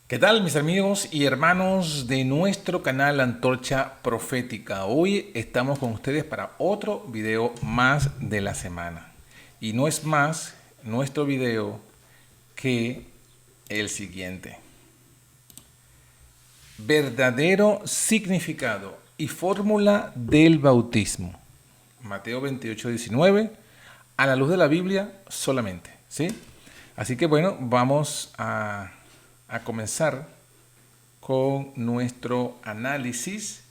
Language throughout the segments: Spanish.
¿Qué tal, mis amigos y hermanos de nuestro canal Antorcha Profética? Hoy estamos con ustedes para otro video más de la semana. Y no es más nuestro video que el siguiente. Verdadero significado y fórmula del bautismo. Mateo 28:19, a la luz de la Biblia solamente, ¿sí? Así que bueno, vamos a comenzar con nuestro análisis,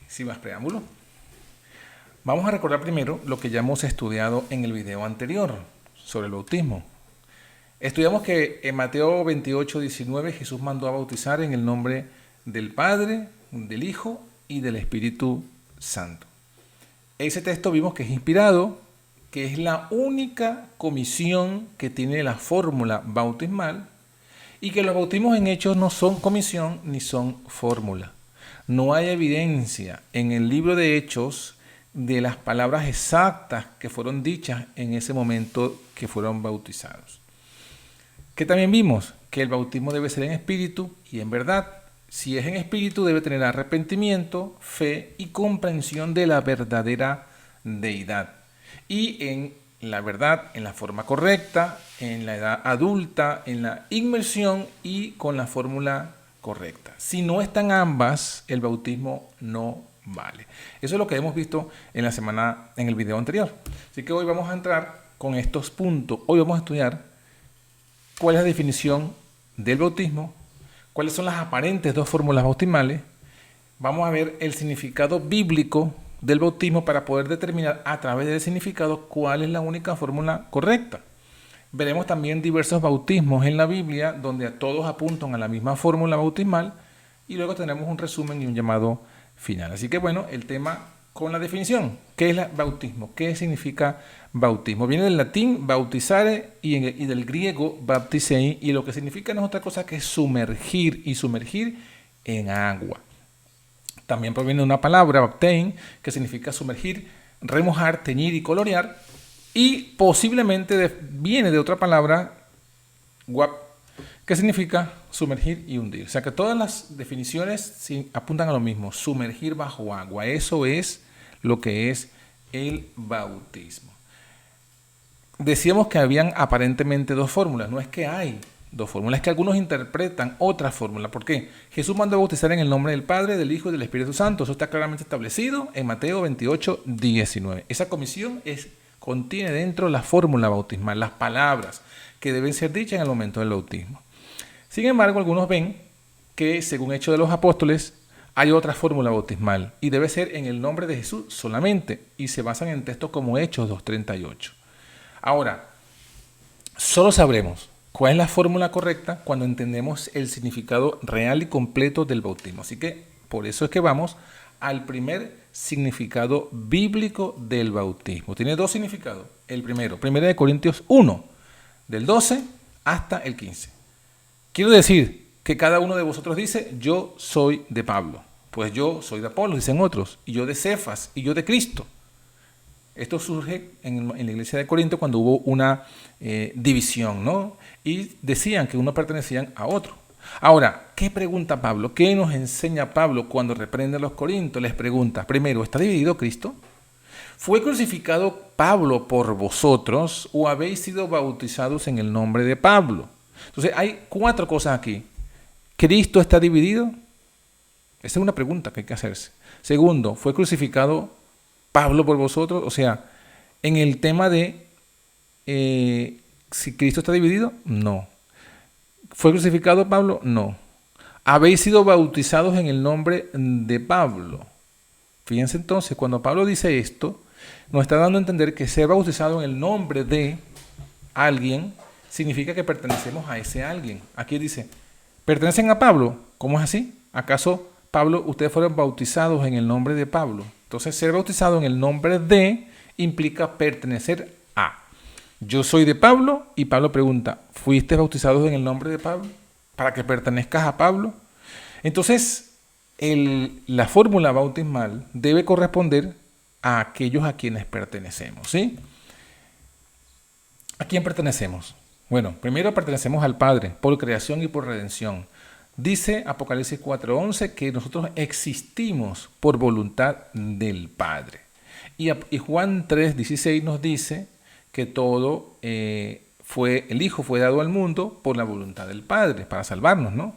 sin más preámbulo. Vamos a recordar primero lo que ya hemos estudiado en el video anterior sobre el bautismo. Estudiamos que en Mateo 28:19 Jesús mandó a bautizar en el nombre del Padre, del Hijo y del Espíritu Santo. Ese texto vimos que es inspirado, que es la única comisión que tiene la fórmula bautismal, y que los bautismos en hechos no son comisión ni son fórmula. No hay evidencia en el libro de Hechos de las palabras exactas que fueron dichas en ese momento que fueron bautizados. Que también vimos que el bautismo debe ser en espíritu y en verdad. Si es en espíritu, debe tener arrepentimiento, fe y comprensión de la verdadera deidad. Y en la verdad, en la forma correcta, en la edad adulta, en la inmersión y con la fórmula correcta. Si no están ambas, el bautismo no vale. Eso es lo que hemos visto en la semana, en el video anterior. Así que hoy vamos a entrar con estos puntos. Hoy vamos a estudiar cuál es la definición del bautismo, cuáles son las aparentes dos fórmulas bautismales. Vamos a ver el significado bíblico del bautismo para poder determinar a través del significado cuál es la única fórmula correcta. Veremos también diversos bautismos en la Biblia donde todos apuntan a la misma fórmula bautismal y luego tenemos un resumen y un llamado final. Así que bueno, el tema con la definición. ¿Qué es el bautismo? ¿Qué significa bautismo? Viene del latín bautizare y del griego baptisei, y lo que significa no es otra cosa que sumergir, y sumergir en agua. También proviene de una palabra, baptein, que significa sumergir, remojar, teñir y colorear. Y posiblemente viene de otra palabra, guap, que significa sumergir y hundir. O sea que todas las definiciones apuntan a lo mismo, sumergir bajo agua. Eso es lo que es el bautismo. Decíamos que habían aparentemente dos fórmulas. No es que hay dos fórmulas, es que algunos interpretan otra fórmula. ¿Por qué? Jesús mandó a bautizar en el nombre del Padre, del Hijo y del Espíritu Santo. Eso está claramente establecido en Mateo 28:19. Esa comisión contiene dentro la fórmula bautismal, las palabras que deben ser dichas en el momento del bautismo. Sin embargo, algunos ven que, según Hechos de los Apóstoles, hay otra fórmula bautismal y debe ser en el nombre de Jesús solamente, y se basan en textos como Hechos 2:38. Ahora, solo sabremos cuál es la fórmula correcta cuando entendemos el significado real y completo del bautismo. Así que por eso es que vamos al primer significado bíblico del bautismo. Tiene dos significados. El primero, 1 Corintios 1, del 12 hasta el 15. Quiero decir que cada uno de vosotros dice, yo soy de Pablo, pues yo soy de Apolo, dicen otros, y yo de Cefas, y yo de Cristo. Esto surge en la iglesia de Corinto cuando hubo una división, ¿no? Y decían que unos pertenecían a otro. Ahora, ¿qué pregunta Pablo? ¿Qué nos enseña Pablo cuando reprende a los corintios? Les pregunta, primero, ¿está dividido Cristo? ¿Fue crucificado Pablo por vosotros o habéis sido bautizados en el nombre de Pablo? Entonces, hay cuatro cosas aquí. ¿Cristo está dividido? Esa es una pregunta que hay que hacerse. Segundo, ¿fue crucificado Pablo por vosotros? O sea, en el tema de si Cristo está dividido, no. ¿Fue crucificado Pablo? No. ¿Habéis sido bautizados en el nombre de Pablo? Fíjense entonces, cuando Pablo dice esto, nos está dando a entender que ser bautizado en el nombre de alguien significa que pertenecemos a ese alguien. Aquí dice, ¿pertenecen a Pablo? ¿Cómo es así? ¿Acaso Pablo, ustedes fueron bautizados en el nombre de Pablo? Entonces, ser bautizado en el nombre de implica pertenecer a. Yo soy de Pablo, y Pablo pregunta, ¿fuiste bautizados en el nombre de Pablo? ¿Para que pertenezcas a Pablo? Entonces, la fórmula bautismal debe corresponder a aquellos a quienes pertenecemos, ¿sí? ¿A quién pertenecemos? Bueno, primero pertenecemos al Padre por creación y por redención. Dice Apocalipsis 4:11 que nosotros existimos por voluntad del Padre. Y Juan 3:16 nos dice que todo el Hijo fue dado al mundo por la voluntad del Padre, para salvarnos, ¿no?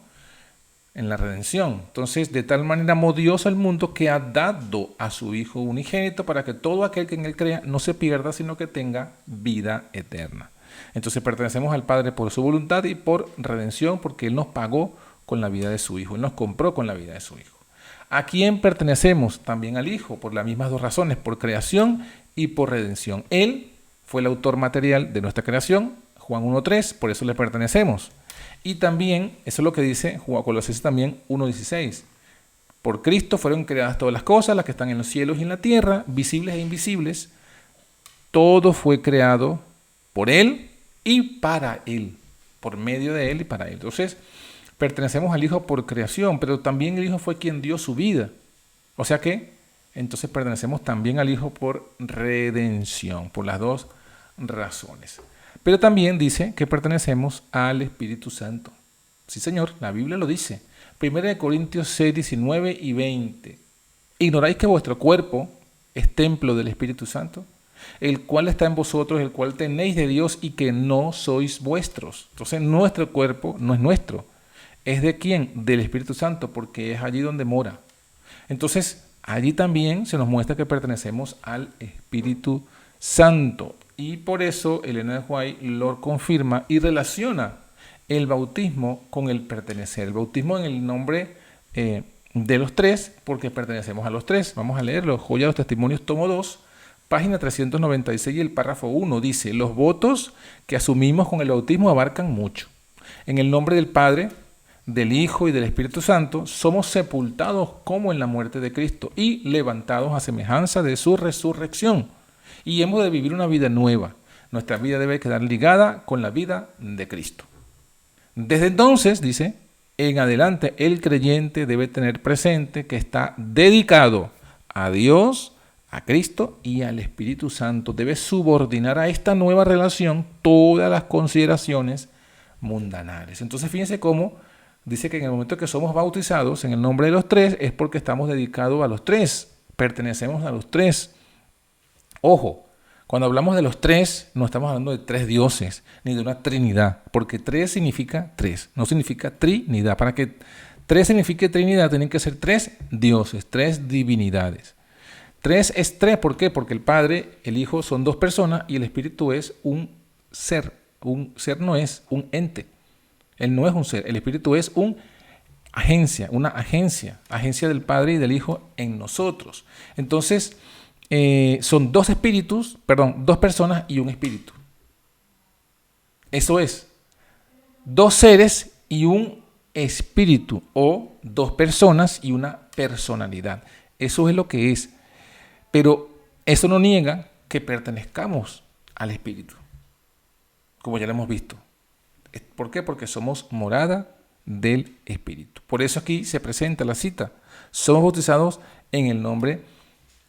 En la redención. Entonces, de tal manera amó Dios al mundo que ha dado a su Hijo unigénito para que todo aquel que en él crea no se pierda, sino que tenga vida eterna. Entonces pertenecemos al Padre por su voluntad y por redención, porque Él nos pagó con la vida de su Hijo, Él nos compró con la vida de su Hijo. ¿A quién pertenecemos? También al Hijo, por las mismas dos razones, por creación y por redención. Él fue el autor material de nuestra creación, Juan 1:3, por eso le pertenecemos. Y también, eso es lo que dice Colosenses también 1:16. Por Cristo fueron creadas todas las cosas, las que están en los cielos y en la tierra, visibles e invisibles. Todo fue creado por Él y para Él, por medio de Él y para Él. Entonces, pertenecemos al Hijo por creación, pero también el Hijo fue quien dio su vida. O sea que, entonces pertenecemos también al Hijo por redención, por las dos razones. Pero también dice que pertenecemos al Espíritu Santo. Sí, Señor, la Biblia lo dice. 1 Corintios 6:19 y 20. ¿Ignoráis que vuestro cuerpo es templo del Espíritu Santo, el cual está en vosotros, el cual tenéis de Dios y que no sois vuestros? Entonces nuestro cuerpo no es nuestro. ¿Es de quién? Del Espíritu Santo, porque es allí donde mora. Entonces allí también se nos muestra que pertenecemos al Espíritu Santo. Y por eso Elena de White lo confirma y relaciona el bautismo con el pertenecer. El bautismo en el nombre de los tres, porque pertenecemos a los tres. Vamos a leerlo. Joya de los Testimonios, tomo 2, página 396, y el párrafo 1 dice: los votos que asumimos con el bautismo abarcan mucho. En el nombre del Padre, del Hijo y del Espíritu Santo, somos sepultados como en la muerte de Cristo y levantados a semejanza de su resurrección. Y hemos de vivir una vida nueva. Nuestra vida debe quedar ligada con la vida de Cristo. Desde entonces, dice, en adelante el creyente debe tener presente que está dedicado a Dios, a Cristo y al Espíritu Santo. Debe subordinar a esta nueva relación todas las consideraciones mundanales. Entonces fíjense cómo dice que en el momento que somos bautizados en el nombre de los tres es porque estamos dedicados a los tres, pertenecemos a los tres. Ojo, cuando hablamos de los tres, no estamos hablando de tres dioses, ni de una trinidad, porque tres significa tres, no significa trinidad. Para que tres signifique trinidad, tienen que ser tres dioses, tres divinidades. Tres es tres, ¿por qué? Porque el Padre, el Hijo son dos personas y el Espíritu es un ser. Un ser no es un ente. Él no es un ser, el Espíritu es una agencia del Padre y del Hijo en nosotros. Entonces, son dos personas y un espíritu. Eso es, dos seres y un espíritu, o dos personas y una personalidad. Eso es lo que es. Pero eso no niega que pertenezcamos al Espíritu, como ya lo hemos visto. ¿Por qué? Porque somos morada del Espíritu. Por eso aquí se presenta la cita. Somos bautizados en el nombre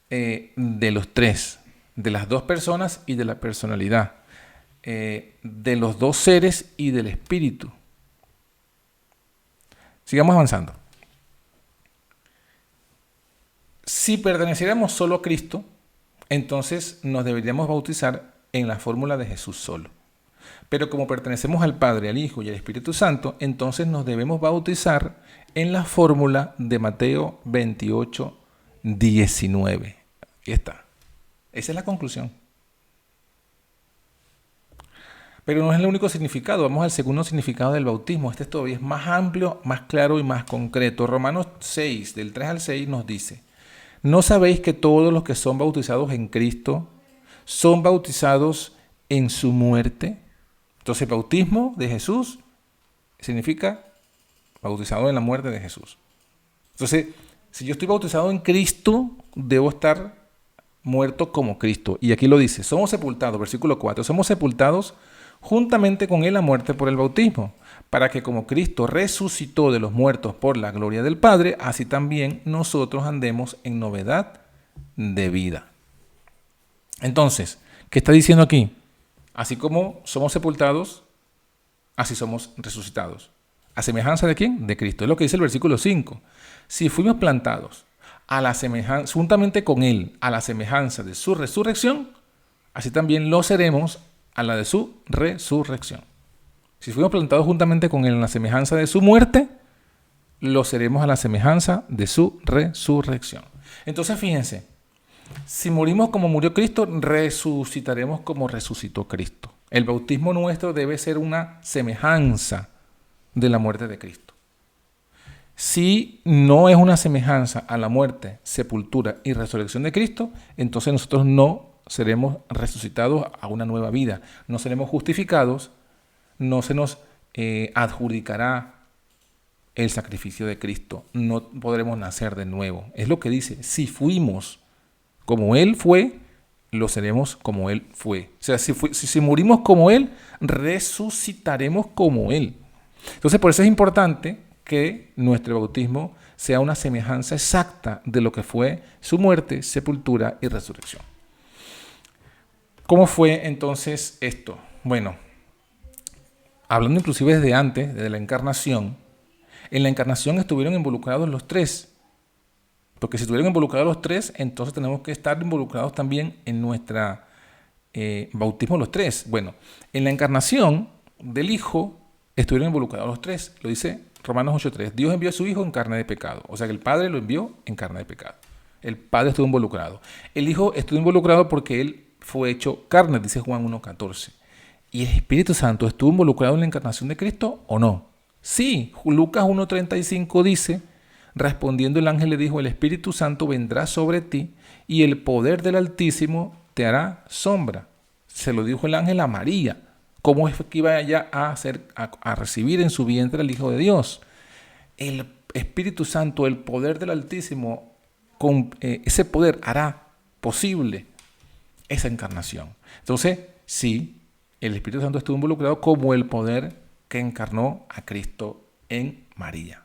de los tres, de las dos personas y de la personalidad, de los dos seres y del Espíritu. Sigamos avanzando. Si perteneciéramos solo a Cristo, entonces nos deberíamos bautizar en la fórmula de Jesús solo. Pero como pertenecemos al Padre, al Hijo y al Espíritu Santo, entonces nos debemos bautizar en la fórmula de Mateo 28:19. Ahí está. Esa es la conclusión. Pero no es el único significado. Vamos al segundo significado del bautismo. Este todavía es más amplio, más claro y más concreto. Romanos 6, del 3 al 6, nos dice: ¿no sabéis que todos los que son bautizados en Cristo son bautizados en su muerte? Entonces, el bautismo de Jesús significa bautizado en la muerte de Jesús. Entonces, si yo estoy bautizado en Cristo, debo estar muerto como Cristo. Y aquí lo dice: somos sepultados, versículo 4, somos sepultados juntamente con él a muerte por el bautismo, para que como Cristo resucitó de los muertos por la gloria del Padre, así también nosotros andemos en novedad de vida. Entonces, ¿qué está diciendo aquí? Así como somos sepultados así somos resucitados. ¿A semejanza de quién? De Cristo. Es lo que dice el versículo 5. Si fuimos plantados a la semejanza, juntamente con Él, a la semejanza de su resurrección, así también lo seremos a la de su resurrección. Si fuimos plantados juntamente con Él en la semejanza de su muerte, lo seremos a la semejanza de su resurrección. Entonces, fíjense, si morimos como murió Cristo, resucitaremos como resucitó Cristo. El bautismo nuestro debe ser una semejanza de la muerte de Cristo. Si no es una semejanza a la muerte, sepultura y resurrección de Cristo, entonces nosotros no seremos resucitados a una nueva vida. No seremos justificados, no se nos adjudicará el sacrificio de Cristo. No podremos nacer de nuevo. Es lo que dice, si fuimos como Él fue, lo seremos como Él fue. O sea, si morimos como Él, resucitaremos como Él. Entonces, por eso es importante que nuestro bautismo sea una semejanza exacta de lo que fue su muerte, sepultura y resurrección. ¿Cómo fue entonces esto? Bueno, hablando inclusive desde antes, desde la encarnación, en la encarnación estuvieron involucrados los tres. Porque si estuvieron involucrados los tres, entonces tenemos que estar involucrados también en nuestra bautismo los tres. Bueno, en la encarnación del Hijo estuvieron involucrados los tres. Lo dice Romanos 8:3. Dios envió a su Hijo en carne de pecado. O sea que el Padre lo envió en carne de pecado. El Padre estuvo involucrado. El Hijo estuvo involucrado porque Él fue hecho carne, dice Juan 1:14. ¿Y el Espíritu Santo estuvo involucrado en la encarnación de Cristo o no? Sí, Lucas 1:35 dice, respondiendo el ángel le dijo, el Espíritu Santo vendrá sobre ti y el poder del Altísimo te hará sombra. Se lo dijo el ángel a María. ¿Cómo es que iba ella a recibir en su vientre al Hijo de Dios? El Espíritu Santo, el poder del Altísimo, con ese poder hará posible esa encarnación. Entonces, sí, el Espíritu Santo estuvo involucrado como el poder que encarnó a Cristo en María.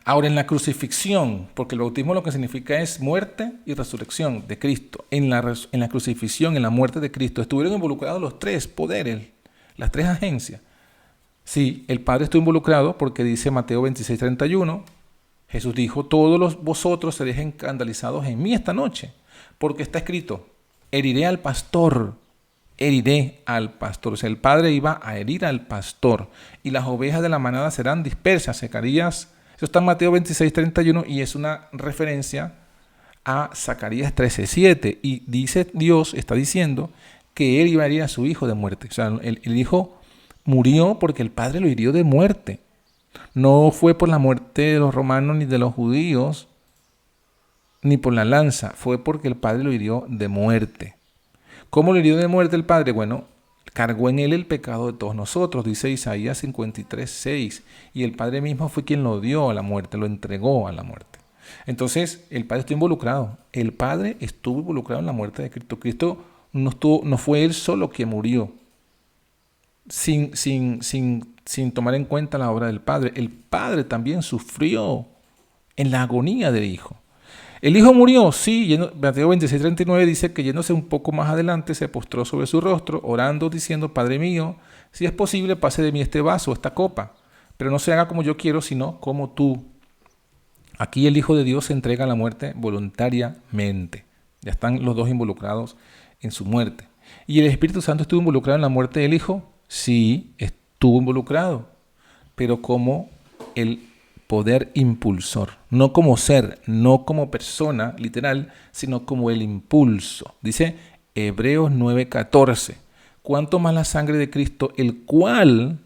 Ahora, en la crucifixión, porque el bautismo lo que significa es muerte y resurrección de Cristo. En la crucifixión, en la muerte de Cristo, estuvieron involucrados los tres poderes, las tres agencias. Sí, el Padre estuvo involucrado porque dice Mateo 26:31, Jesús dijo, todos vosotros seréis escandalizados en mí esta noche, porque está escrito, heriré al pastor. O sea, el Padre iba a herir al pastor y las ovejas de la manada serán dispersas. Zacarías, eso está en Mateo 26:31 y es una referencia a Zacarías 13:7. Y dice Dios, está diciendo que Él iba a herir a su hijo de muerte. O sea, el hijo murió porque el Padre lo hirió de muerte. No fue por la muerte de los romanos ni de los judíos, ni por la lanza. Fue porque el Padre lo hirió de muerte. ¿Cómo lo hirió de muerte el Padre? Bueno, cargó en Él el pecado de todos nosotros, dice Isaías 53:6. Y el Padre mismo fue quien lo dio a la muerte, lo entregó a la muerte. Entonces, el Padre estuvo involucrado. El Padre estuvo involucrado en la muerte de Cristo. Cristo no fue Él solo quien murió sin tomar en cuenta la obra del Padre. El Padre también sufrió en la agonía del Hijo. El Hijo murió, sí, Mateo 26:39 dice que yéndose un poco más adelante se postró sobre su rostro, orando, diciendo, Padre mío, si es posible, pase de mí este vaso, esta copa, pero no se haga como yo quiero, sino como tú. Aquí el Hijo de Dios se entrega a la muerte voluntariamente. Ya están los dos involucrados en su muerte. ¿Y el Espíritu Santo estuvo involucrado en la muerte del Hijo? Sí, estuvo involucrado, pero como el poder impulsor, no como ser, no como persona literal, sino como el impulso. Dice Hebreos 9:14, cuánto más la sangre de Cristo, el cual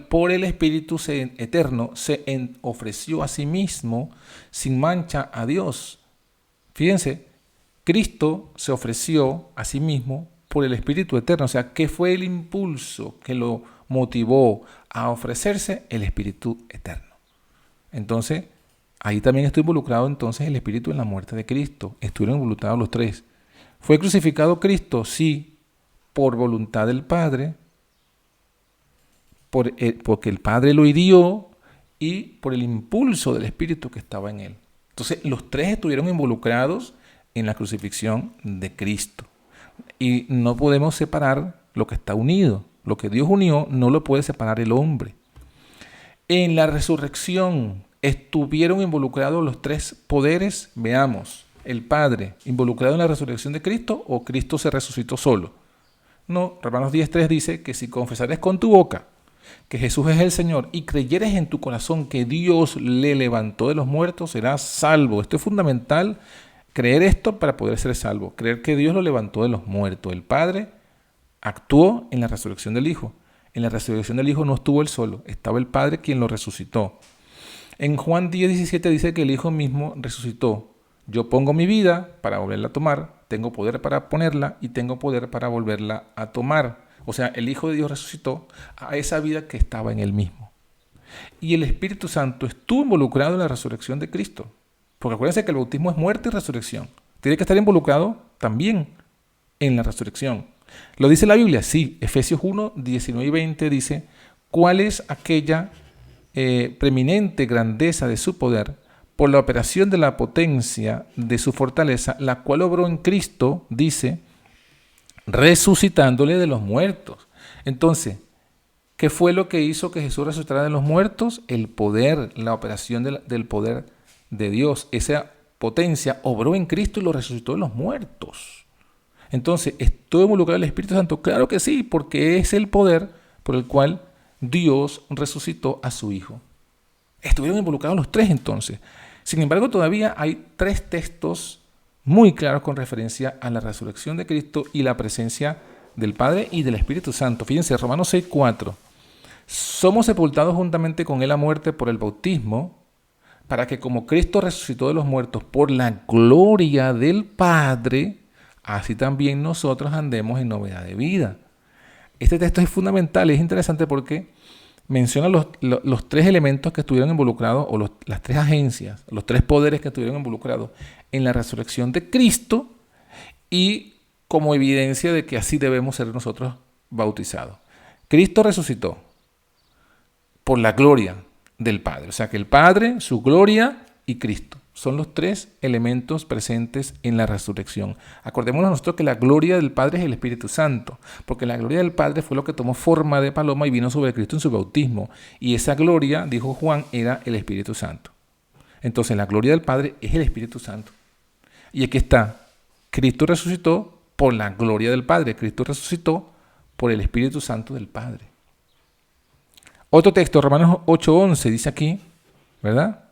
por el Espíritu eterno se ofreció a sí mismo sin mancha a Dios. Fíjense, Cristo se ofreció a sí mismo por el Espíritu eterno. O sea, ¿qué fue el impulso que lo motivó a ofrecerse? El Espíritu eterno. Entonces, ahí también estuvo involucrado entonces el Espíritu en la muerte de Cristo. Estuvieron involucrados los tres. ¿Fue crucificado Cristo? Sí, por voluntad del Padre, porque el Padre lo hirió y por el impulso del Espíritu que estaba en él. Entonces, los tres estuvieron involucrados en la crucifixión de Cristo. Y no podemos separar lo que está unido. Lo que Dios unió no lo puede separar el hombre. En la resurrección estuvieron involucrados los tres poderes. Veamos, el Padre involucrado en la resurrección de Cristo, o Cristo se resucitó solo. No, Romanos 10:3 dice que si confesares con tu boca que Jesús es el Señor y creyeres en tu corazón que Dios le levantó de los muertos, serás salvo. Esto es fundamental, creer esto para poder ser salvo. Creer que Dios lo levantó de los muertos. El Padre actuó en la resurrección del Hijo. En la resurrección del Hijo no estuvo él solo, estaba el Padre quien lo resucitó. En Juan 10:17 dice que el Hijo mismo resucitó. Yo pongo mi vida para volverla a tomar, tengo poder para ponerla y tengo poder para volverla a tomar. O sea, el Hijo de Dios resucitó a esa vida que estaba en él mismo. Y el Espíritu Santo estuvo involucrado en la resurrección de Cristo. Porque acuérdense que el bautismo es muerte y resurrección. Tiene que estar involucrado también en la resurrección. ¿Lo dice la Biblia? Sí. Efesios 1:19-20 dice: ¿cuál es aquella preeminente grandeza de su poder por la operación de la potencia de su fortaleza, la cual obró en Cristo, dice, resucitándole de los muertos? Entonces, ¿qué fue lo que hizo que Jesús resucitara de los muertos? El poder, la operación del poder de Dios. Esa potencia obró en Cristo y lo resucitó de los muertos. Entonces, ¿estoy involucrado en el Espíritu Santo? Claro que sí, porque es el poder por el cual Dios resucitó a su Hijo. Estuvieron involucrados los tres entonces. Sin embargo, todavía hay tres textos muy claros con referencia a la resurrección de Cristo y la presencia del Padre y del Espíritu Santo. Fíjense, Romanos 6:4. Somos sepultados juntamente con él a muerte por el bautismo, para que como Cristo resucitó de los muertos por la gloria del Padre, así también nosotros andemos en novedad de vida. Este texto es fundamental, es interesante porque menciona los tres elementos que estuvieron involucrados, o las tres agencias, los tres poderes que estuvieron involucrados en la resurrección de Cristo, y como evidencia de que así debemos ser nosotros bautizados. Cristo resucitó por la gloria del Padre. O sea que el Padre, su gloria y Cristo son los tres elementos presentes en la resurrección. Acordémonos nosotros que la gloria del Padre es el Espíritu Santo, porque la gloria del Padre fue lo que tomó forma de paloma y vino sobre Cristo en su bautismo. Y esa gloria, dijo Juan, era el Espíritu Santo. Entonces la gloria del Padre es el Espíritu Santo. Y aquí está, Cristo resucitó por la gloria del Padre. Cristo resucitó por el Espíritu Santo del Padre. Otro texto, Romanos 8:11, dice aquí, ¿verdad?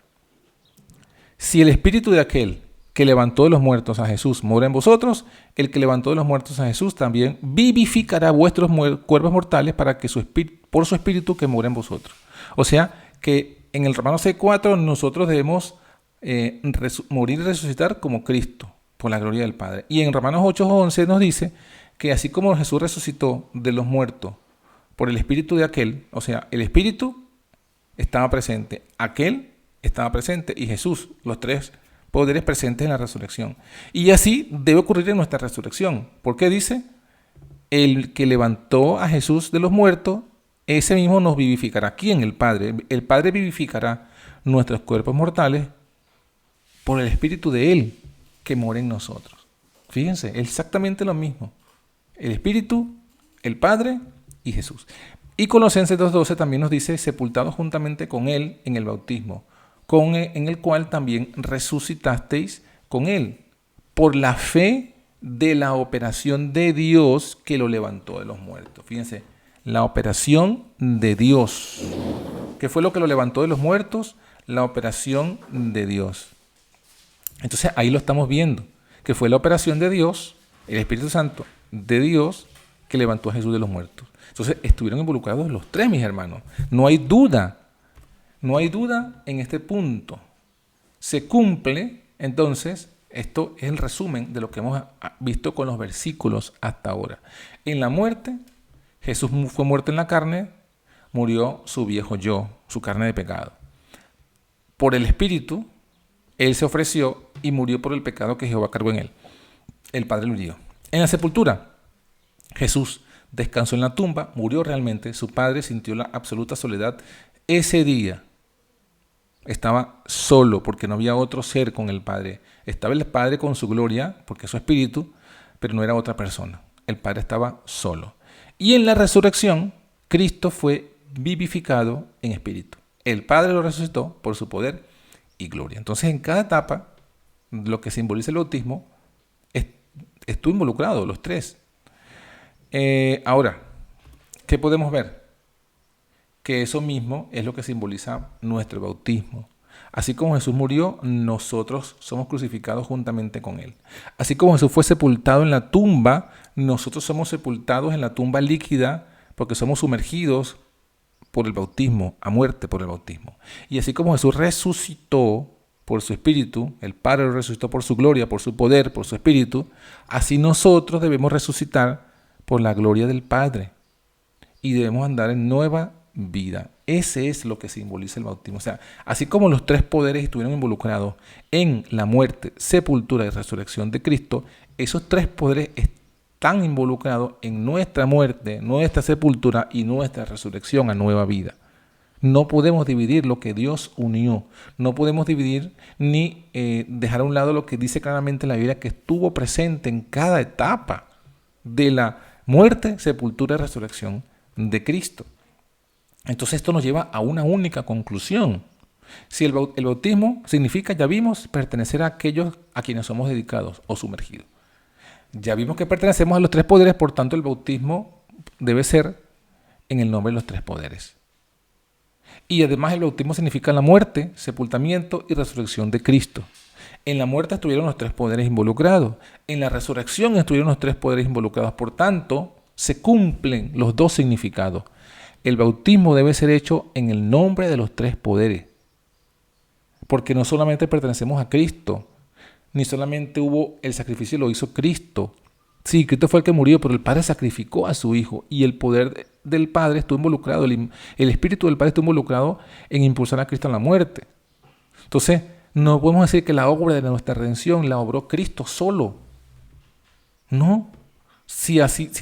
Si el espíritu de aquel que levantó de los muertos a Jesús mora en vosotros, el que levantó de los muertos a Jesús también vivificará vuestros cuerpos mortales para que por su espíritu que mora en vosotros. O sea que en el Romanos 6:4 nosotros debemos morir y resucitar como Cristo, por la gloria del Padre. Y en Romanos 8:11 nos dice que así como Jesús resucitó de los muertos por el espíritu de aquel, o sea, el espíritu estaba presente, aquel estaba presente y Jesús, los tres poderes presentes en la resurrección. Y así debe ocurrir en nuestra resurrección. ¿Por qué dice? El que levantó a Jesús de los muertos, ese mismo nos vivificará. ¿Quién? El Padre. El Padre vivificará nuestros cuerpos mortales por el Espíritu de Él que mora en nosotros. Fíjense, exactamente lo mismo. El Espíritu, el Padre y Jesús. Y Colosenses 2:12 también nos dice, sepultados juntamente con Él en el bautismo, en el cual también resucitasteis con Él, por la fe de la operación de Dios que lo levantó de los muertos. Fíjense, la operación de Dios. ¿Qué fue lo que lo levantó de los muertos? La operación de Dios. Entonces ahí lo estamos viendo, que fue la operación de Dios, el Espíritu Santo de Dios, que levantó a Jesús de los muertos. Entonces estuvieron involucrados los tres, mis hermanos. No hay duda en este punto. Se cumple, entonces, esto es el resumen de lo que hemos visto con los versículos hasta ahora. En la muerte, Jesús fue muerto en la carne, murió su viejo yo, su carne de pecado. Por el Espíritu, Él se ofreció y murió por el pecado que Jehová cargó en Él. El Padre lo hirió. En la sepultura, Jesús descansó en la tumba, murió realmente, su Padre sintió la absoluta soledad. Ese día estaba solo porque no había otro ser con el Padre. Estaba el Padre con su gloria, porque es su espíritu, pero no era otra persona. El Padre estaba solo. Y en la resurrección, Cristo fue vivificado en espíritu. El Padre lo resucitó por su poder y gloria. Entonces, en cada etapa, lo que simboliza el bautismo, estuvo involucrado, los tres. Ahora, ¿qué podemos ver? Que eso mismo es lo que simboliza nuestro bautismo. Así como Jesús murió, nosotros somos crucificados juntamente con Él. Así como Jesús fue sepultado en la tumba, nosotros somos sepultados en la tumba líquida porque somos sumergidos por el bautismo, a muerte por el bautismo. Y así como Jesús resucitó por su Espíritu, el Padre lo resucitó por su gloria, por su poder, por su Espíritu, así nosotros debemos resucitar por la gloria del Padre y debemos andar en nueva vida. Ese es lo que simboliza el bautismo. O sea, así como los tres poderes estuvieron involucrados en la muerte, sepultura y resurrección de Cristo, esos tres poderes están involucrados en nuestra muerte, nuestra sepultura y nuestra resurrección a nueva vida. No podemos dividir lo que Dios unió. No podemos dividir ni dejar a un lado lo que dice claramente la Biblia, que estuvo presente en cada etapa de la muerte, sepultura y resurrección de Cristo. Entonces esto nos lleva a una única conclusión. Si el bautismo significa, ya vimos, pertenecer a aquellos a quienes somos dedicados o sumergidos. Ya vimos que pertenecemos a los tres poderes, por tanto el bautismo debe ser en el nombre de los tres poderes. Y además el bautismo significa la muerte, sepultamiento y resurrección de Cristo. En la muerte estuvieron los tres poderes involucrados. En la resurrección estuvieron los tres poderes involucrados. Por tanto, se cumplen los dos significados. El bautismo debe ser hecho en el nombre de los tres poderes. Porque no solamente pertenecemos a Cristo, ni solamente hubo el sacrificio, lo hizo Cristo. Sí, Cristo fue el que murió, pero el Padre sacrificó a su Hijo y el poder del Padre estuvo involucrado, el Espíritu del Padre estuvo involucrado en impulsar a Cristo a la muerte. Entonces, no podemos decir que la obra de nuestra redención la obró Cristo solo. No. Si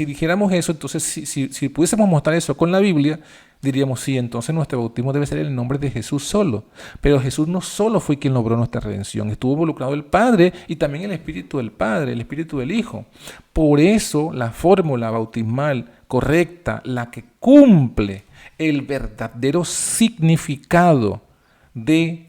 dijéramos eso, entonces si pudiésemos mostrar eso con la Biblia, diríamos sí, entonces nuestro bautismo debe ser en el nombre de Jesús solo. Pero Jesús no solo fue quien logró nuestra redención, estuvo involucrado el Padre y también el Espíritu del Padre, el Espíritu del Hijo. Por eso la fórmula bautismal correcta, la que cumple el verdadero significado de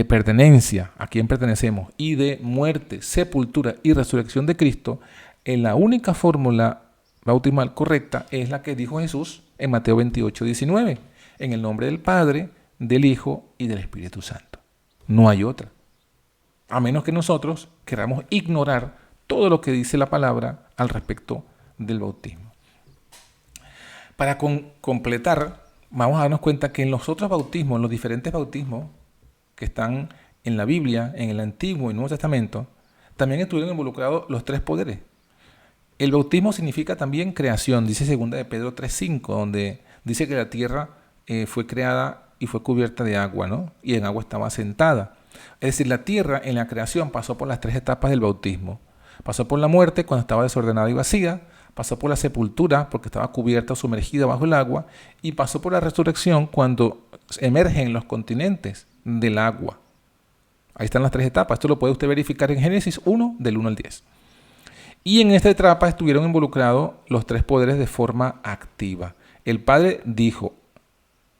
pertenencia, a quien pertenecemos, y de muerte, sepultura y resurrección de Cristo, en la única fórmula bautismal correcta es la que dijo Jesús en Mateo 28, 19, en el nombre del Padre, del Hijo y del Espíritu Santo. No hay otra. A menos que nosotros queramos ignorar todo lo que dice la palabra al respecto del bautismo. Para completar, vamos a darnos cuenta que en los otros bautismos, en los diferentes bautismos que están en la Biblia, en el Antiguo y Nuevo Testamento, también estuvieron involucrados los tres poderes. El bautismo significa también creación, dice 2 de Pedro 3:5, donde dice que la tierra fue creada y fue cubierta de agua, ¿no? Y en agua estaba sentada. Es decir, la tierra en la creación pasó por las tres etapas del bautismo. Pasó por la muerte cuando estaba desordenada y vacía, pasó por la sepultura porque estaba cubierta o sumergida bajo el agua, y pasó por la resurrección cuando emergen los continentes del agua. Ahí están las tres etapas. Esto lo puede usted verificar en Génesis 1, del 1 al 10. Y en esta etapa estuvieron involucrados los tres poderes de forma activa. El Padre dijo,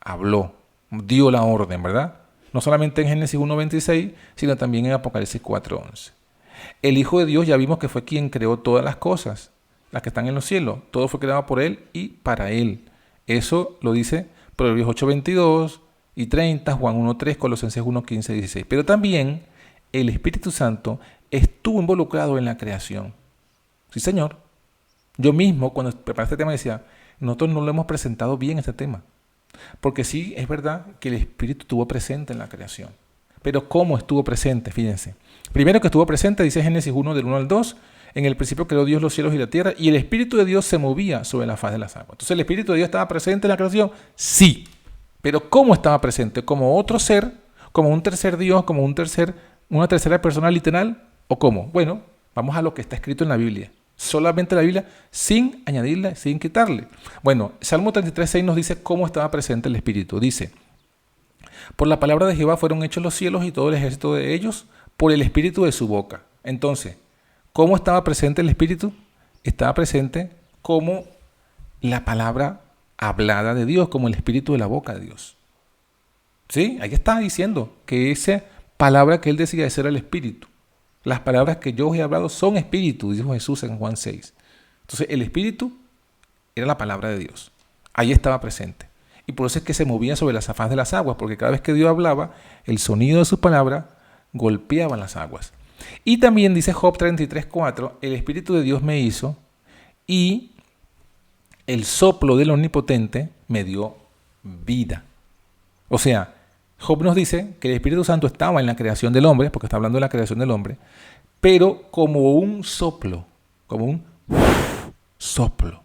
habló, dio la orden, ¿verdad? No solamente en Génesis 1:26, sino también en Apocalipsis 4:11. El Hijo de Dios ya vimos que fue quien creó todas las cosas, las que están en los cielos. Todo fue creado por Él y para Él. Eso lo dice Proverbios 8:22 y 30, Juan 1:3, Colosenses 1:15 y 16. Pero también el Espíritu Santo estuvo involucrado en la creación. Sí, Señor. Yo mismo, cuando preparé este tema, decía, nosotros no lo hemos presentado bien este tema. Porque sí, es verdad que el Espíritu estuvo presente en la creación. Pero ¿cómo estuvo presente? Fíjense. Primero que estuvo presente, dice Génesis 1, del 1 al 2, en el principio creó Dios los cielos y la tierra, y el Espíritu de Dios se movía sobre la faz de las aguas. Entonces, ¿el Espíritu de Dios estaba presente en la creación? Sí. Pero ¿cómo estaba presente? ¿Como otro ser? ¿Como un tercer Dios? ¿Como una tercera persona literal? ¿O cómo? Bueno, vamos a lo que está escrito en la Biblia. Solamente la Biblia, sin añadirle, sin quitarle. Bueno, Salmo 33:6 nos dice cómo estaba presente el Espíritu. Dice, por la palabra de Jehová fueron hechos los cielos y todo el ejército de ellos, por el Espíritu de su boca. Entonces, ¿cómo estaba presente el Espíritu? Estaba presente como la palabra hablada de Dios, como el espíritu de la boca de Dios. ¿Sí? Ahí está diciendo que esa palabra que él decía, ese era el espíritu. Las palabras que yo os he hablado son espíritu, dijo Jesús en Juan 6. Entonces el espíritu era la palabra de Dios. Ahí estaba presente. Y por eso es que se movía sobre las faz de las aguas, porque cada vez que Dios hablaba, el sonido de sus palabras golpeaba las aguas. Y también dice Job 33:4, el espíritu de Dios me hizo y el soplo del Omnipotente me dio vida. O sea, Job nos dice que el Espíritu Santo estaba en la creación del hombre, porque está hablando de la creación del hombre, pero como un soplo, como un soplo.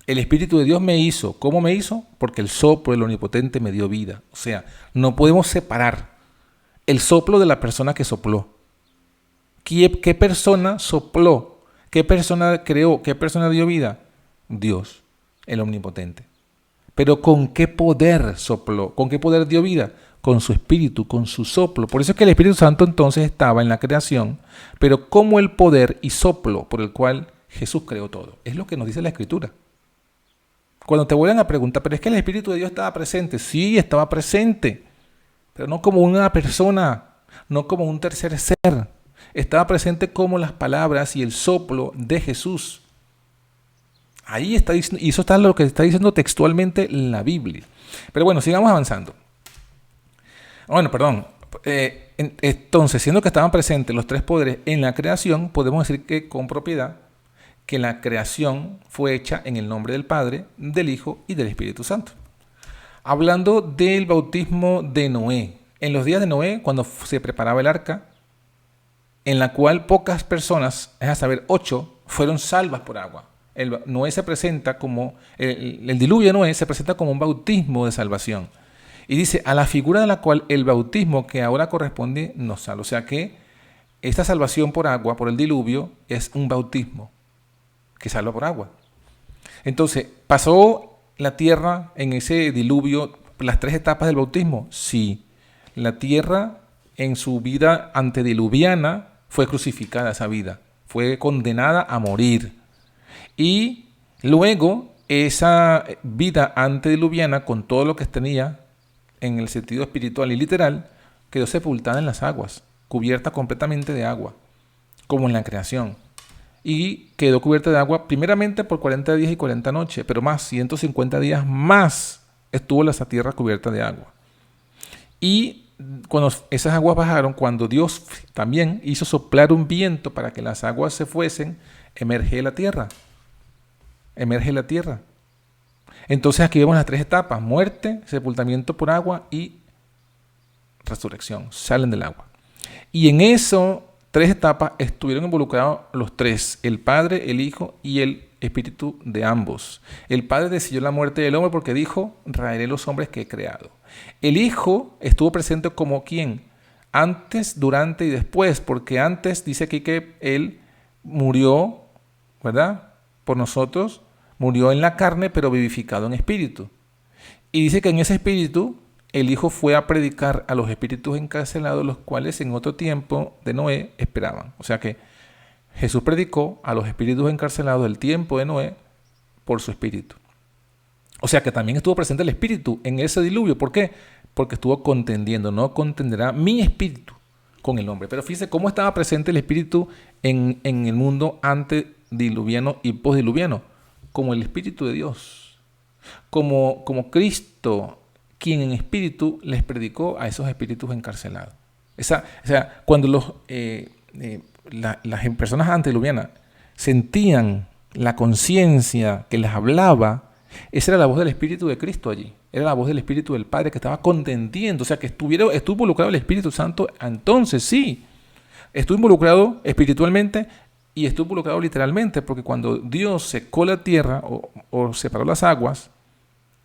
El Espíritu de Dios me hizo. ¿Cómo me hizo? Porque el soplo del Omnipotente me dio vida. O sea, no podemos separar el soplo de la persona que sopló. ¿Qué persona sopló? ¿Qué persona creó? ¿Qué persona dio vida? Dios, el Omnipotente. Pero ¿con qué poder sopló? ¿Con qué poder dio vida? Con su espíritu, con su soplo. Por eso es que el Espíritu Santo entonces estaba en la creación, pero como el poder y soplo por el cual Jesús creó todo. Es lo que nos dice la Escritura. Cuando te vuelvan a preguntar, pero es que el Espíritu de Dios estaba presente. Sí, estaba presente, pero no como una persona, no como un tercer ser. Estaba presente como las palabras y el soplo de Jesús. Ahí está, y eso está lo que está diciendo textualmente la Biblia. Pero bueno, sigamos avanzando. Bueno, perdón. Entonces, siendo que estaban presentes los tres poderes en la creación, podemos decir que con propiedad que la creación fue hecha en el nombre del Padre, del Hijo y del Espíritu Santo. Hablando del bautismo de Noé. En los días de Noé, cuando se preparaba el arca, en la cual pocas personas, es a saber, 8, fueron salvas por agua. Noé se presenta como, el diluvio de Noé se presenta como un bautismo de salvación. Y dice, a la figura de la cual el bautismo que ahora corresponde nos salva. O sea que esta salvación por agua, por el diluvio, es un bautismo que salva por agua. Entonces, ¿pasó la tierra en ese diluvio las 3 etapas del bautismo? Sí. La tierra en su vida antediluviana fue crucificada, esa vida. Fue condenada a morir. Y luego esa vida antediluviana, con todo lo que tenía en el sentido espiritual y literal, quedó sepultada en las aguas, cubierta completamente de agua, como en la creación. Y quedó cubierta de agua primeramente por 40 días y 40 noches, pero más 150 días más estuvo la tierra cubierta de agua. Y cuando esas aguas bajaron, cuando Dios también hizo soplar un viento para que las aguas se fuesen, emerge la tierra. Emerge la tierra. Entonces aquí vemos las 3 etapas: muerte, sepultamiento por agua y resurrección. Salen del agua. Y en eso 3 etapas estuvieron involucrados los 3, el Padre, el Hijo y el Espíritu de ambos. El Padre decidió la muerte del hombre porque dijo, raeré los hombres que he creado. El Hijo estuvo presente como ¿quién? Antes, durante y después, porque antes dice aquí que Él murió, ¿verdad? Por nosotros, murió en la carne, pero vivificado en espíritu. Y dice que en ese espíritu el Hijo fue a predicar a los espíritus encarcelados, los cuales en otro tiempo de Noé esperaban. O sea que Jesús predicó a los espíritus encarcelados del tiempo de Noé por su espíritu. O sea que también estuvo presente el espíritu en ese diluvio. ¿Por qué? Porque estuvo contendiendo. No contenderá mi espíritu con el hombre. Pero fíjense cómo estaba presente el espíritu en el mundo antediluviano y postdiluviano. Como el Espíritu de Dios. Como Cristo, quien en espíritu les predicó a esos espíritus encarcelados. O sea, cuando las personas antediluvianas sentían la conciencia que les hablaba, esa era la voz del Espíritu de Cristo allí. Era la voz del Espíritu del Padre que estaba contendiendo. O sea, que estuvo involucrado el Espíritu Santo. Entonces, sí, estuvo involucrado espiritualmente y estuvo involucrado literalmente, porque cuando Dios secó la tierra o separó las aguas,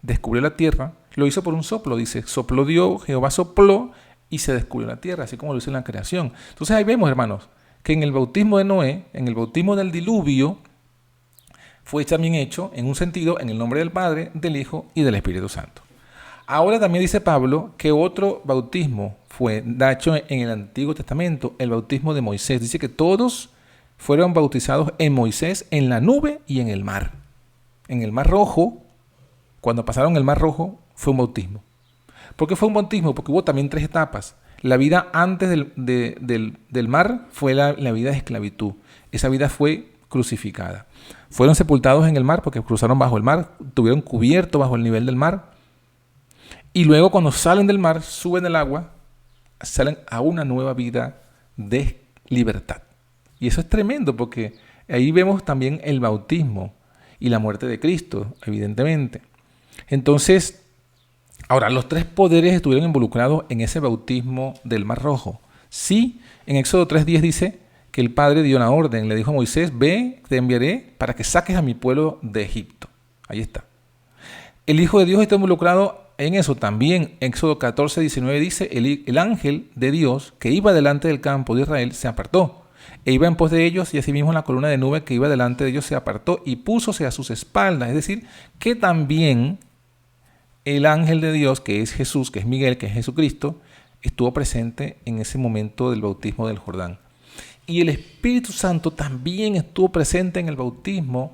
descubrió la tierra, lo hizo por un soplo. Dice, sopló Dios, Jehová sopló y se descubrió la tierra, así como lo hizo en la creación. Entonces ahí vemos, hermanos, que en el bautismo de Noé, en el bautismo del diluvio, fue también hecho, en un sentido, en el nombre del Padre, del Hijo y del Espíritu Santo. Ahora también dice Pablo que otro bautismo fue hecho en el Antiguo Testamento, el bautismo de Moisés. Dice que todos fueron bautizados en Moisés, en la nube y en el mar. en el Mar Rojo, cuando pasaron el Mar Rojo, fue un bautismo. ¿Por qué fue un bautismo? Porque hubo también 3 etapas. La vida antes del mar fue la vida de esclavitud. Esa vida fue crucificada. Fueron sepultados en el mar porque cruzaron bajo el mar, tuvieron cubierto bajo el nivel del mar. Y luego cuando salen del mar, suben el agua, salen a una nueva vida de libertad. Y eso es tremendo porque ahí vemos también el bautismo y la muerte de Cristo, evidentemente. Entonces, ahora, los 3 poderes estuvieron involucrados en ese bautismo del Mar Rojo. Sí, en Éxodo 3:10 dice que el Padre dio una orden, le dijo a Moisés, ve, te enviaré para que saques a mi pueblo de Egipto. Ahí está. El Hijo de Dios está involucrado en eso también. Éxodo 14:19 dice, el ángel de Dios que iba delante del campo de Israel se apartó, e iba en pos de ellos, y asimismo la columna de nube que iba delante de ellos se apartó y púsose a sus espaldas. Es decir, que también el ángel de Dios, que es Jesús, que es Miguel, que es Jesucristo, estuvo presente en ese momento del bautismo del Jordán. Y el Espíritu Santo también estuvo presente en el bautismo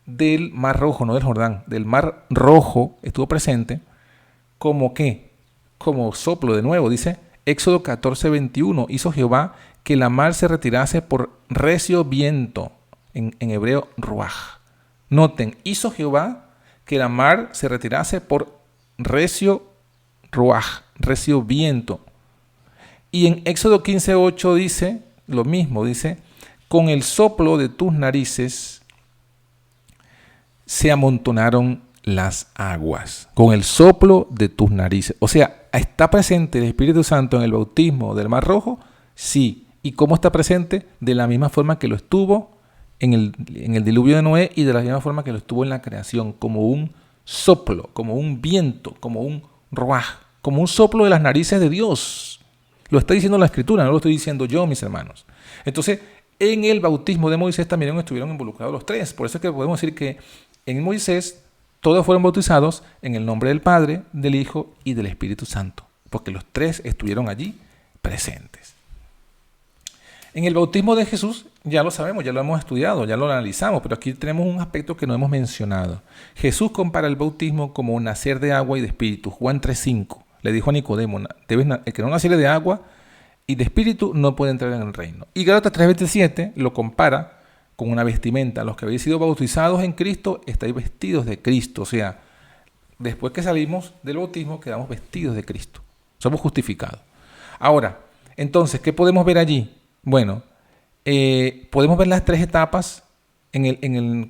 del Mar Rojo, no del Jordán, del Mar Rojo estuvo presente. ¿Como qué? Como soplo de nuevo. Dice Éxodo 14:21, hizo Jehová que la mar se retirase por recio viento, en hebreo ruaj. Noten, hizo Jehová que la mar se retirase por recio ruaj, recio viento. Y en Éxodo 15:8 dice lo mismo, dice, con el soplo de tus narices se amontonaron las aguas. Con el soplo de tus narices. O sea, ¿está presente el Espíritu Santo en el bautismo del Mar Rojo? Sí. ¿Y cómo está presente? De la misma forma que lo estuvo en el diluvio de Noé y de la misma forma que lo estuvo en la creación, como un soplo, como un viento, como un ruaj, como un soplo de las narices de Dios. Lo está diciendo la Escritura, no lo estoy diciendo yo, mis hermanos. Entonces, en el bautismo de Moisés también estuvieron involucrados los 3. Por eso es que podemos decir que en Moisés todos fueron bautizados en el nombre del Padre, del Hijo y del Espíritu Santo, porque los 3 estuvieron allí presentes. En el bautismo de Jesús ya lo sabemos, ya lo hemos estudiado, ya lo analizamos, pero aquí tenemos un aspecto que no hemos mencionado. Jesús compara el bautismo como un nacer de agua y de espíritu. Juan 3:5 le dijo a Nicodemo, el que no naciere de agua y de espíritu no puede entrar en el reino. Y Gálatas 3:27 lo compara con una vestimenta. Los que habéis sido bautizados en Cristo, estáis vestidos de Cristo. O sea, después que salimos del bautismo, quedamos vestidos de Cristo. Somos justificados. Ahora, entonces, ¿qué podemos ver allí? Bueno, podemos ver las 3 etapas.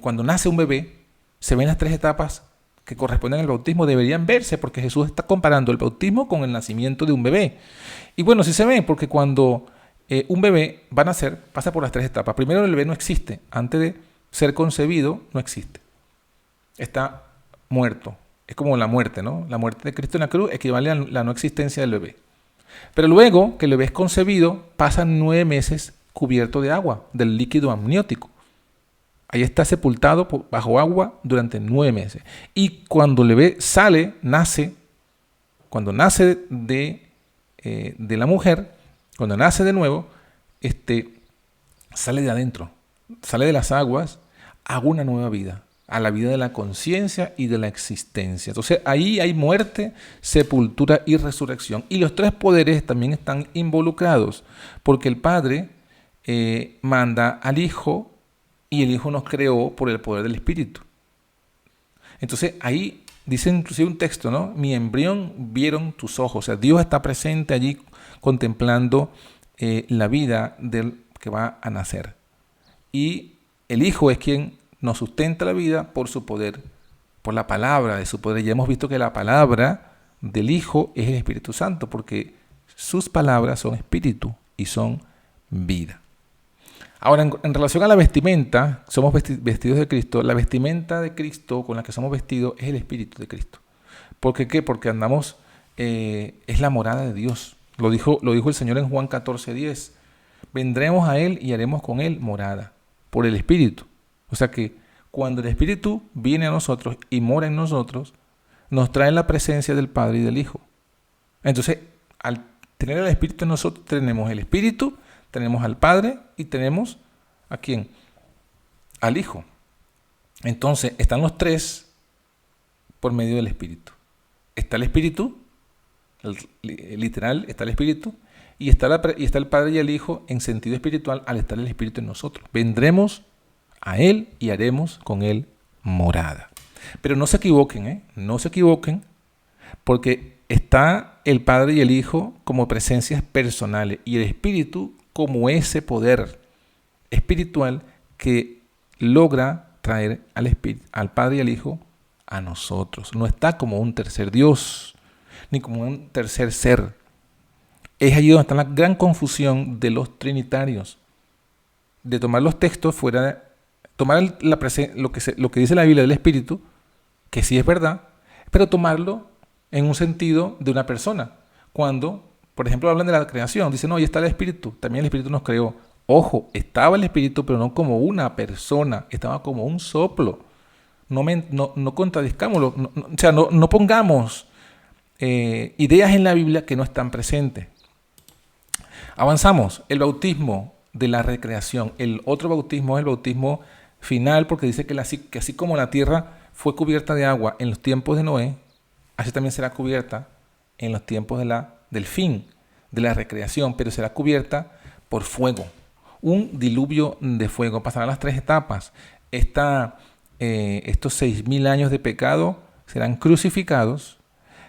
Cuando nace un bebé, se ven las 3 etapas que corresponden al bautismo. Deberían verse porque Jesús está comparando el bautismo con el nacimiento de un bebé. Y bueno, sí se ve porque cuando un bebé va a nacer, pasa por las 3 etapas. Primero, el bebé no existe. Antes de ser concebido, no existe. Está muerto. Es como la muerte, ¿no? La muerte de Cristo en la cruz equivale a la no existencia del bebé. Pero luego que el bebé es concebido, pasan 9 meses cubierto de agua, del líquido amniótico. Ahí está sepultado bajo agua durante 9 meses. Y cuando el bebé cuando nace de la mujer, cuando nace de nuevo, sale de adentro, sale de las aguas a una nueva vida, a la vida de la conciencia y de la existencia. Entonces ahí hay muerte, sepultura y resurrección. Y los 3 poderes también están involucrados, porque el Padre manda al Hijo y el Hijo nos creó por el poder del Espíritu. Entonces ahí dice inclusive un texto, ¿no? Mi embrión vieron tus ojos. O sea, Dios está presente allí contemplando la vida del que va a nacer. Y el Hijo es quien nos sustenta la vida por su poder, por la palabra de su poder. Ya hemos visto que la palabra del Hijo es el Espíritu Santo, porque sus palabras son espíritu y son vida. Ahora, en relación a la vestimenta, somos vestidos de Cristo. La vestimenta de Cristo con la que somos vestidos es el Espíritu de Cristo. ¿Por qué? ¿Qué? Porque andamos, es la morada de Dios. Lo dijo el Señor en Juan 14:10. Vendremos a Él y haremos con Él morada, por el Espíritu. O sea que cuando el Espíritu viene a nosotros y mora en nosotros, nos trae la presencia del Padre y del Hijo. Entonces, al tener el Espíritu en nosotros, tenemos el Espíritu, tenemos al Padre y tenemos ¿a quién? Al Hijo. Entonces, están los tres por medio del Espíritu. Está el Espíritu, literal, está el Espíritu, y está el Padre y el Hijo en sentido espiritual al estar el Espíritu en nosotros. Vendremos a Él y haremos con Él morada. Pero no se equivoquen, no se equivoquen, porque está el Padre y el Hijo como presencias personales y el Espíritu como ese poder espiritual que logra traer al Padre y al Hijo a nosotros. No está como un tercer Dios, ni como un tercer ser. Es allí donde está la gran confusión de los trinitarios, de tomar los textos fuera de, tomar lo que dice la Biblia del Espíritu, que sí es verdad, pero tomarlo en un sentido de una persona. Cuando, por ejemplo, hablan de la creación, dicen, no, ahí está el Espíritu, también el Espíritu nos creó. Ojo, estaba el Espíritu, pero no como una persona, estaba como un soplo. No contradizcámoslo, o sea, no pongamos ideas en la Biblia que no están presentes. Avanzamos, el bautismo de la recreación. El otro bautismo es el bautismo final, porque dice que así como la tierra fue cubierta de agua en los tiempos de Noé, así también será cubierta en los tiempos del fin, de la recreación, pero será cubierta por fuego. Un diluvio de fuego. Pasarán las tres etapas. Estos 6.000 años de pecado serán crucificados.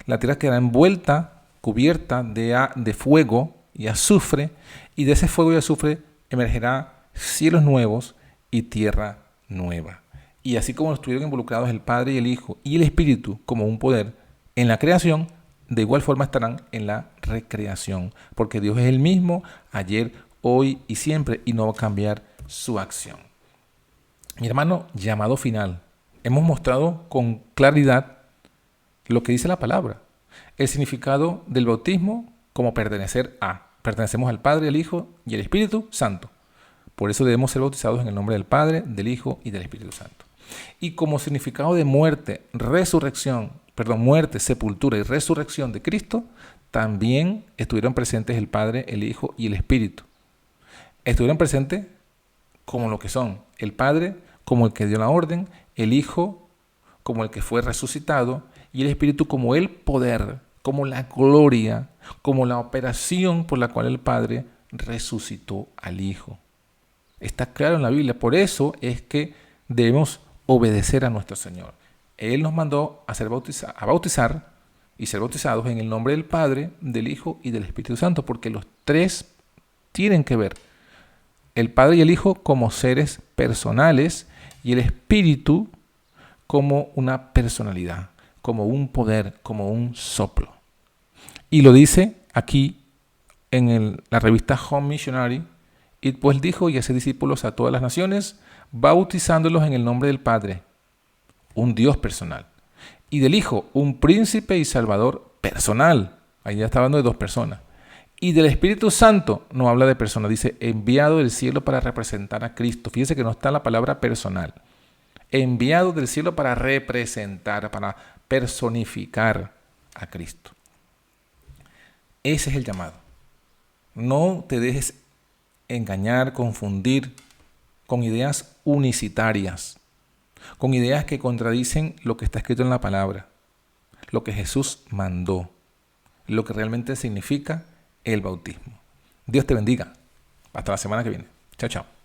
La tierra quedará envuelta, cubierta de fuego y azufre, y de ese fuego y azufre emergerá cielos nuevos y tierra nueva. Y así como estuvieron involucrados el Padre y el Hijo y el Espíritu como un poder en la creación, de igual forma estarán en la recreación, porque Dios es el mismo ayer, hoy y siempre, y no va a cambiar su acción. Mi hermano, llamado final. Hemos mostrado con claridad lo que dice la palabra, el significado del bautismo como pertenecemos al Padre, al Hijo y al Espíritu Santo. Por eso debemos ser bautizados en el nombre del Padre, del Hijo y del Espíritu Santo. Y como significado de muerte, muerte, sepultura y resurrección de Cristo, también estuvieron presentes el Padre, el Hijo y el Espíritu. Estuvieron presentes como lo que son el Padre, como el que dio la orden, el Hijo como el que fue resucitado y el Espíritu como el poder, como la gloria, como la operación por la cual el Padre resucitó al Hijo. Está claro en la Biblia, por eso es que debemos obedecer a nuestro Señor. Él nos mandó a bautizar y ser bautizados en el nombre del Padre, del Hijo y del Espíritu Santo, porque los tres tienen que ver. El Padre y el Hijo como seres personales y el Espíritu como una personalidad, como un poder, como un soplo. Y lo dice aquí en la revista Home Missionary, y pues dijo y hace discípulos a todas las naciones, bautizándolos en el nombre del Padre, un Dios personal, y del Hijo, un príncipe y salvador personal. Ahí ya está hablando de dos personas. Y del Espíritu Santo no habla de persona, dice enviado del cielo para representar a Cristo. Fíjese que no está la palabra personal. Enviado del cielo para representar, para personificar a Cristo. Ese es el llamado. No te dejes engañar, confundir con ideas unicitarias, con ideas que contradicen lo que está escrito en la palabra, lo que Jesús mandó, lo que realmente significa el bautismo. Dios te bendiga. Hasta la semana que viene. Chao, chao.